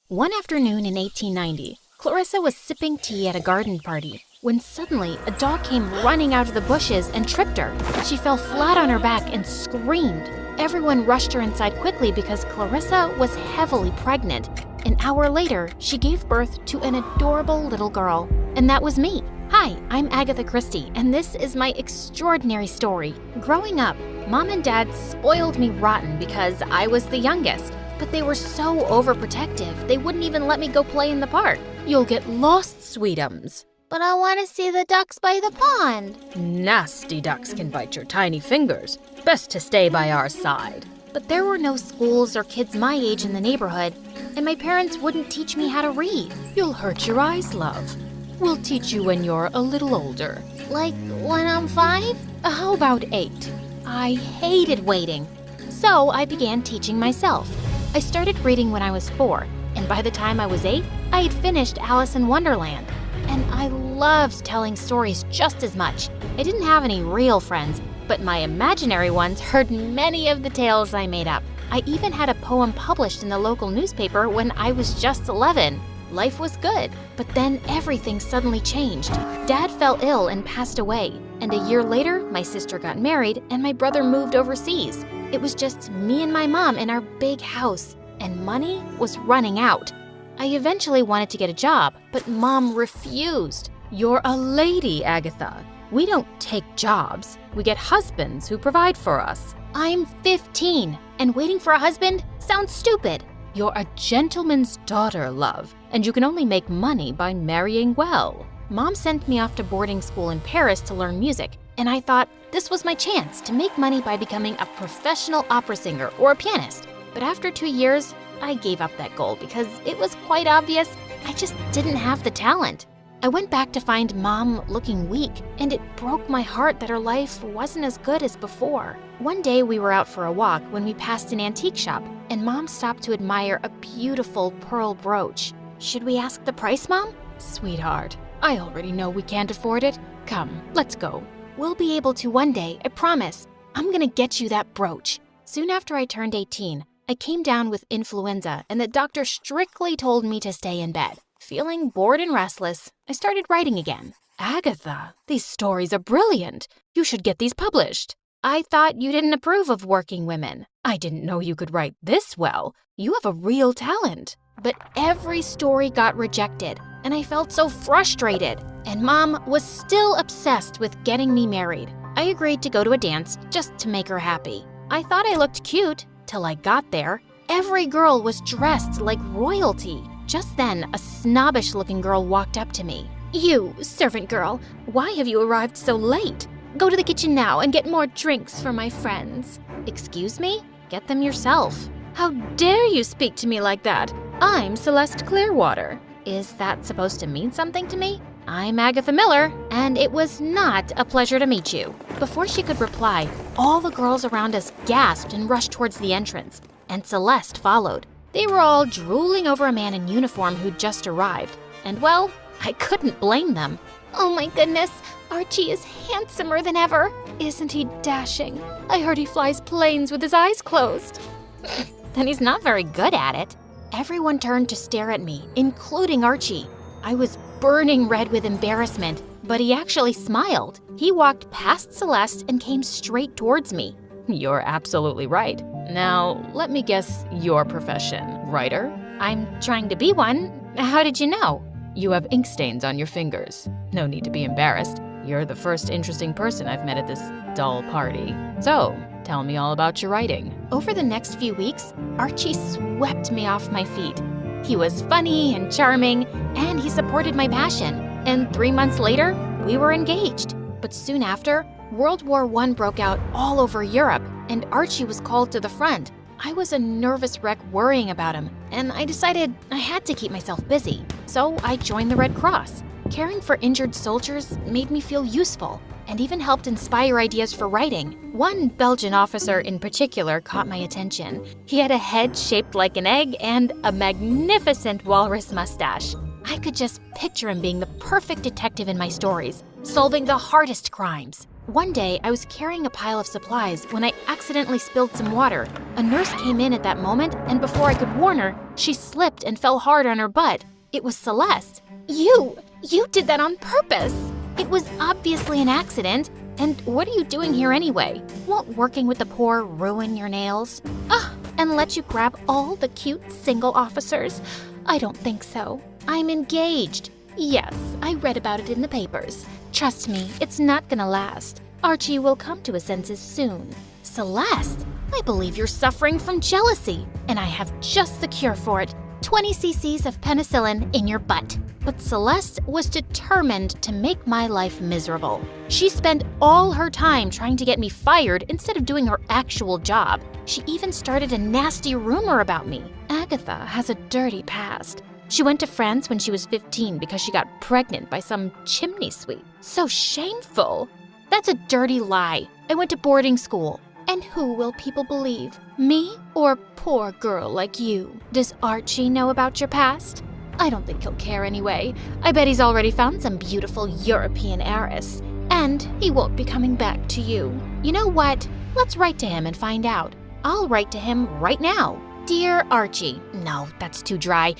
One afternoon in 1890, Clarissa was sipping tea at a garden party when suddenly a dog came running out of the bushes and tripped her. She fell flat on her back and screamed. Everyone rushed her inside quickly because Clarissa was heavily pregnant. An hour later, she gave birth to an adorable little girl, and that was me. Hi, I'm Agatha Christie, and this is my extraordinary story. Growing up, Mom and Dad spoiled me rotten because I was the youngest. But they were so overprotective, they wouldn't even let me go play in the park. You'll get lost, sweetums. But I want to see the ducks by the pond. Nasty ducks can bite your tiny fingers. Best to stay by our side. But there were no schools or kids my age in the neighborhood, and my parents wouldn't teach me how to read. You'll hurt your eyes, love. We'll teach you when you're a little older. Like when I'm 5? How about 8? I hated waiting, so I began teaching myself. I started reading when I was 4, and by the time I was 8, I had finished Alice in Wonderland. And I loved telling stories just as much. I didn't have any real friends, but my imaginary ones heard many of the tales I made up. I even had a poem published in the local newspaper when I was just 11. Life was good, but then everything suddenly changed. Dad fell ill and passed away, and a year later, my sister got married and my brother moved overseas. It was just me and my mom in our big house, and money was running out. I eventually wanted to get a job, but Mom refused. You're a lady, Agatha. We don't take jobs. We get husbands who provide for us. I'm 15, and waiting for a husband sounds stupid. You're a gentleman's daughter, love, and you can only make money by marrying well. Mom sent me off to boarding school in Paris to learn music, and I thought this was my chance to make money by becoming a professional opera singer or a pianist. But after 2 years, I gave up that goal because it was quite obvious I just didn't have the talent. I went back to find Mom looking weak, and it broke my heart that her life wasn't as good as before. One day we were out for a walk when we passed an antique shop, and Mom stopped to admire a beautiful pearl brooch. Should we ask the price, Mom? Sweetheart, I already know we can't afford it. Come, let's go. We'll be able to one day, I promise. I'm gonna get you that brooch. Soon after I turned 18, I came down with influenza, and the doctor strictly told me to stay in bed. Feeling bored and restless, I started writing again. Agatha, these stories are brilliant. You should get these published. I thought you didn't approve of working women. I didn't know you could write this well. You have a real talent. But every story got rejected, and I felt so frustrated. And Mom was still obsessed with getting me married. I agreed to go to a dance just to make her happy. I thought I looked cute till I got there. Every girl was dressed like royalty. Just then, a snobbish-looking girl walked up to me. You, servant girl, why have you arrived so late? Go to the kitchen now and get more drinks for my friends. Excuse me? Get them yourself. How dare you speak to me like that? I'm Celeste Clearwater. Is that supposed to mean something to me? I'm Agatha Miller, and it was not a pleasure to meet you. Before she could reply, all the girls around us gasped and rushed towards the entrance, and Celeste followed. They were all drooling over a man in uniform who'd just arrived, and well, I couldn't blame them. Oh my goodness, Archie is handsomer than ever. Isn't he dashing? I heard he flies planes with his eyes closed. Then he's not very good at it. Everyone turned to stare at me, including Archie. I was burning red with embarrassment, but he actually smiled. He walked past Celeste and came straight towards me. You're absolutely right. Now, let me guess your profession. Writer? I'm trying to be one. How did you know? You have ink stains on your fingers. No need to be embarrassed. You're the first interesting person I've met at this dull party. So, tell me all about your writing. Over the next few weeks, Archie swept me off my feet. He was funny and charming, and he supported my passion. And 3 months later, we were engaged. But soon after, World War I broke out all over Europe, and Archie was called to the front. I was a nervous wreck worrying about him, and I decided I had to keep myself busy. So I joined the Red Cross. Caring for injured soldiers made me feel useful, and even helped inspire ideas for writing. One Belgian officer in particular caught my attention. He had a head shaped like an egg and a magnificent walrus mustache. I could just picture him being the perfect detective in my stories, solving the hardest crimes. One day, I was carrying a pile of supplies when I accidentally spilled some water. A nurse came in at that moment, and before I could warn her, she slipped and fell hard on her butt. It was Celeste. You did that on purpose. It was obviously an accident. And what are you doing here anyway? Won't working with the poor ruin your nails? And let you grab all the cute single officers? I don't think so. I'm engaged. Yes, I read about it in the papers. Trust me, it's not gonna last. Archie will come to his senses soon. Celeste, I believe you're suffering from jealousy, and I have just the cure for it. 20 cc's of penicillin in your butt. But Celeste was determined to make my life miserable. She spent all her time trying to get me fired instead of doing her actual job. She even started a nasty rumor about me. Agatha has a dirty past. She went to France when she was 15 because she got pregnant by some chimney sweep. So shameful. That's a dirty lie. I went to boarding school. And who will people believe? Me or a poor girl like you? Does Archie know about your past? I don't think he'll care anyway. I bet he's already found some beautiful European heiress. And he won't be coming back to you. You know what? Let's write to him and find out. I'll write to him right now. Dear Archie. No, that's too dry.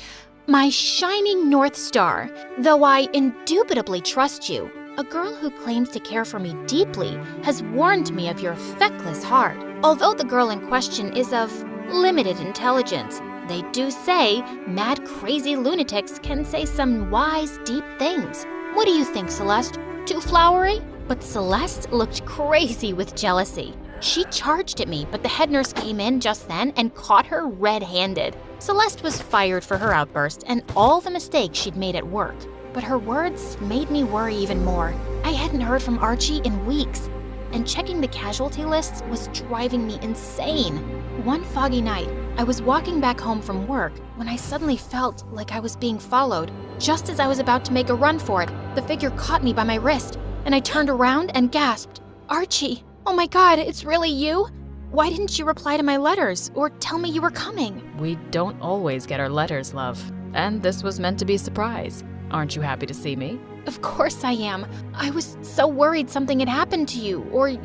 My shining North Star, though I indubitably trust you, a girl who claims to care for me deeply has warned me of your feckless heart. Although the girl in question is of limited intelligence, they do say mad, crazy lunatics can say some wise, deep things. What do you think, Celeste? Too flowery? But Celeste looked crazy with jealousy. She charged at me, but the head nurse came in just then and caught her red-handed. Celeste was fired for her outburst and all the mistakes she'd made at work. But her words made me worry even more. I hadn't heard from Archie in weeks, and checking the casualty lists was driving me insane. One foggy night, I was walking back home from work when I suddenly felt like I was being followed. Just as I was about to make a run for it, the figure caught me by my wrist, and I turned around and gasped, "Archie! Oh my God, it's really you? Why didn't you reply to my letters or tell me you were coming?" We don't always get our letters, love. And this was meant to be a surprise. Aren't you happy to see me? Of course I am. I was so worried something had happened to you, or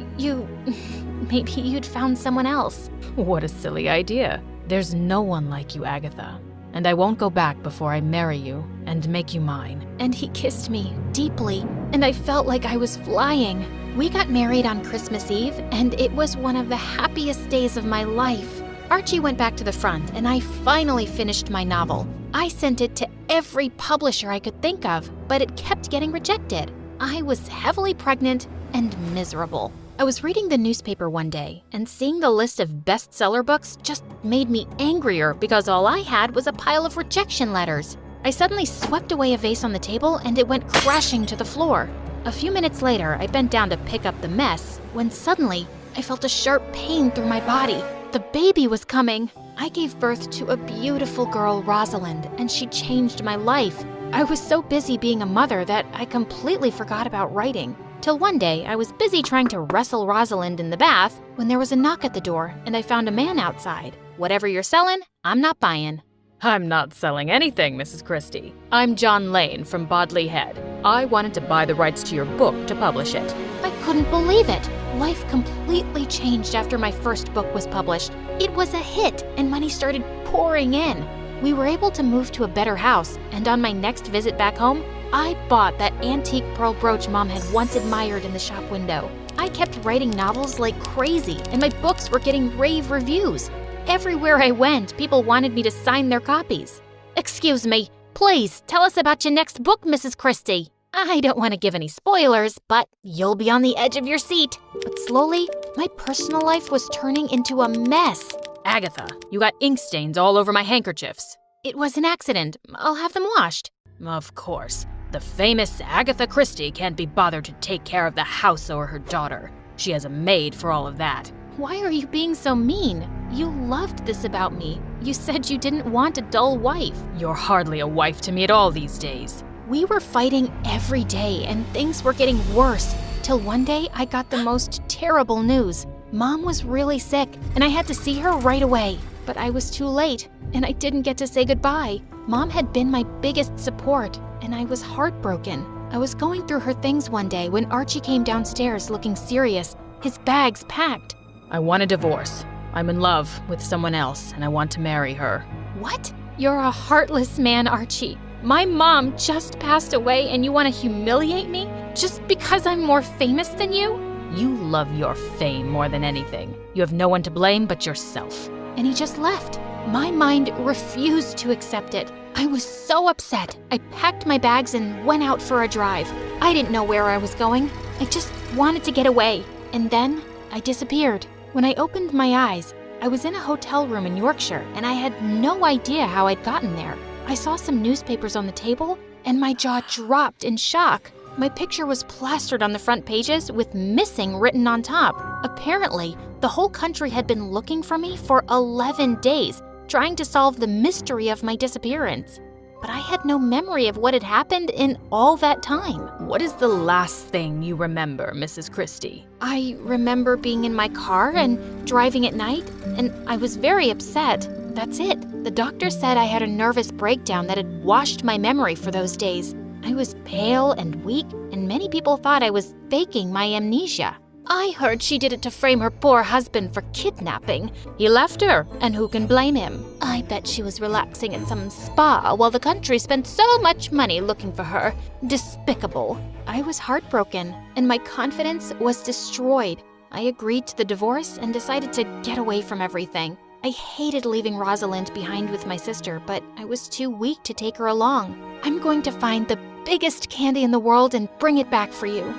maybe you'd found someone else. What a silly idea. There's no one like you, Agatha. And I won't go back before I marry you and make you mine. And he kissed me deeply, and I felt like I was flying. We got married on Christmas Eve, and it was one of the happiest days of my life. Archie went back to the front, and I finally finished my novel. I sent it to every publisher I could think of, but it kept getting rejected. I was heavily pregnant and miserable. I was reading the newspaper one day, and seeing the list of bestseller books just made me angrier because all I had was a pile of rejection letters. I suddenly swept away a vase on the table, and it went crashing to the floor. A few minutes later, I bent down to pick up the mess, when suddenly, I felt a sharp pain through my body. The baby was coming. I gave birth to a beautiful girl, Rosalind, and she changed my life. I was so busy being a mother that I completely forgot about writing. Till one day, I was busy trying to wrestle Rosalind in the bath when there was a knock at the door, and I found a man outside. "Whatever you're selling, I'm not buying." I'm not selling anything, Mrs. Christie. I'm John Lane from Bodley Head. I wanted to buy the rights to your book to publish it. I couldn't believe it. Life completely changed after my first book was published. It was a hit, and money started pouring in. We were able to move to a better house, and on my next visit back home, I bought that antique pearl brooch Mom had once admired in the shop window. I kept writing novels like crazy, and my books were getting rave reviews. Everywhere I went, people wanted me to sign their copies. "Excuse me, please tell us about your next book, Mrs. Christie." I don't want to give any spoilers, but you'll be on the edge of your seat. But slowly, my personal life was turning into a mess. Agatha, you got ink stains all over my handkerchiefs. It was an accident. I'll have them washed. Of course. The famous Agatha Christie can't be bothered to take care of the house or her daughter. She has a maid for all of that. Why are you being so mean? You loved this about me. You said you didn't want a dull wife. You're hardly a wife to me at all these days. We were fighting every day, and things were getting worse, till one day I got the most terrible news. Mom was really sick, and I had to see her right away. But I was too late, and I didn't get to say goodbye. Mom had been my biggest support, and I was heartbroken. I was going through her things one day when Archie came downstairs looking serious, his bags packed. I want a divorce. I'm in love with someone else, and I want to marry her. What? You're a heartless man, Archie. My mom just passed away and you want to humiliate me? Just because I'm more famous than you? You love your fame more than anything. You have no one to blame but yourself. And he just left. My mind refused to accept it. I was so upset. I packed my bags and went out for a drive. I didn't know where I was going. I just wanted to get away. And then I disappeared. When I opened my eyes, I was in a hotel room in Yorkshire and I had no idea how I'd gotten there. I saw some newspapers on the table and my jaw dropped in shock. My picture was plastered on the front pages with missing written on top. Apparently, the whole country had been looking for me for 11 days, trying to solve the mystery of my disappearance. But I had no memory of what had happened in all that time. What is the last thing you remember, Mrs. Christie? I remember being in my car and driving at night, and I was very upset. That's it. The doctor said I had a nervous breakdown that had washed my memory for those days. I was pale and weak, and many people thought I was faking my amnesia. I heard she did it to frame her poor husband for kidnapping. He left her, and who can blame him? I bet she was relaxing in some spa while the country spent so much money looking for her. Despicable. I was heartbroken, and my confidence was destroyed. I agreed to the divorce and decided to get away from everything. I hated leaving Rosalind behind with my sister, but I was too weak to take her along. I'm going to find the biggest candy in the world and bring it back for you.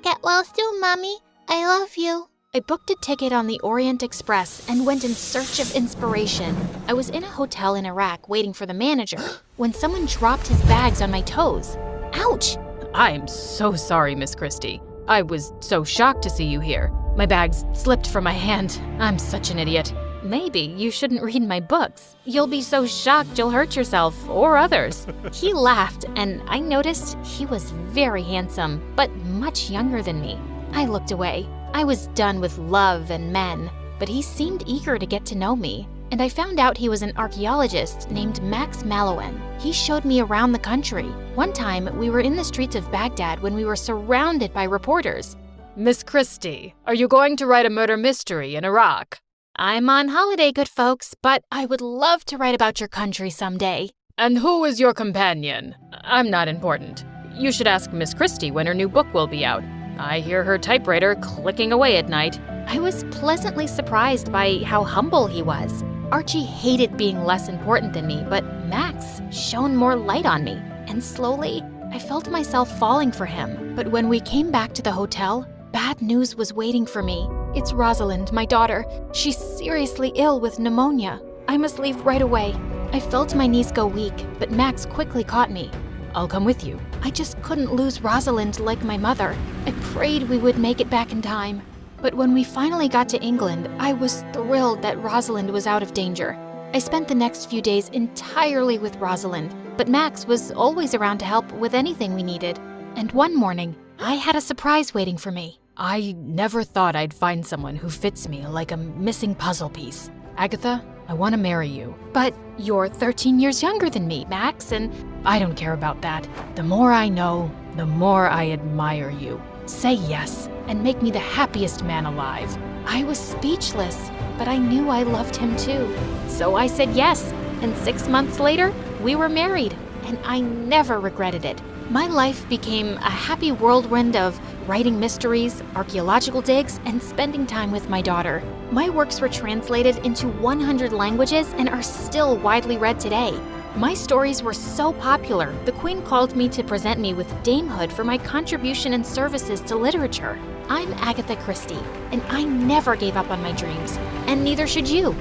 Get well soon, Mommy. I love you. I booked a ticket on the Orient Express and went in search of inspiration. I was in a hotel in Iraq waiting for the manager when someone dropped his bags on my toes. Ouch! I'm so sorry, Miss Christie. I was so shocked to see you here. My bags slipped from my hand. I'm such an idiot. Maybe you shouldn't read my books. You'll be so shocked you'll hurt yourself or others. He laughed, and I noticed he was very handsome, but much younger than me. I looked away. I was done with love and men, but he seemed eager to get to know me. And I found out he was an archaeologist named Max Mallowan. He showed me around the country. One time, we were in the streets of Baghdad when we were surrounded by reporters. Miss Christie, are you going to write a murder mystery in Iraq? I'm on holiday, good folks, but I would love to write about your country someday. And who is your companion? I'm not important. You should ask Miss Christie when her new book will be out. I hear her typewriter clicking away at night. I was pleasantly surprised by how humble he was. Archie hated being less important than me, but Max shone more light on me. And slowly, I felt myself falling for him. But when we came back to the hotel, bad news was waiting for me. It's Rosalind, my daughter. She's seriously ill with pneumonia. I must leave right away. I felt my knees go weak, but Max quickly caught me. I'll come with you. I just couldn't lose Rosalind like my mother. I prayed we would make it back in time. But when we finally got to England, I was thrilled that Rosalind was out of danger. I spent the next few days entirely with Rosalind, but Max was always around to help with anything we needed. And one morning, I had a surprise waiting for me. I never thought I'd find someone who fits me like a missing puzzle piece. Agatha, I want to marry you. But you're 13 years younger than me, Max, and I don't care about that. The more I know, the more I admire you. Say yes and make me the happiest man alive. I was speechless, but I knew I loved him too. So I said yes, and 6 months later, we were married, and I never regretted it. My life became a happy whirlwind of writing mysteries, archaeological digs, and spending time with my daughter. My works were translated into 100 languages and are still widely read today. My stories were so popular, the Queen called me to present me with damehood for my contribution and services to literature. I'm Agatha Christie, and I never gave up on my dreams, and neither should you.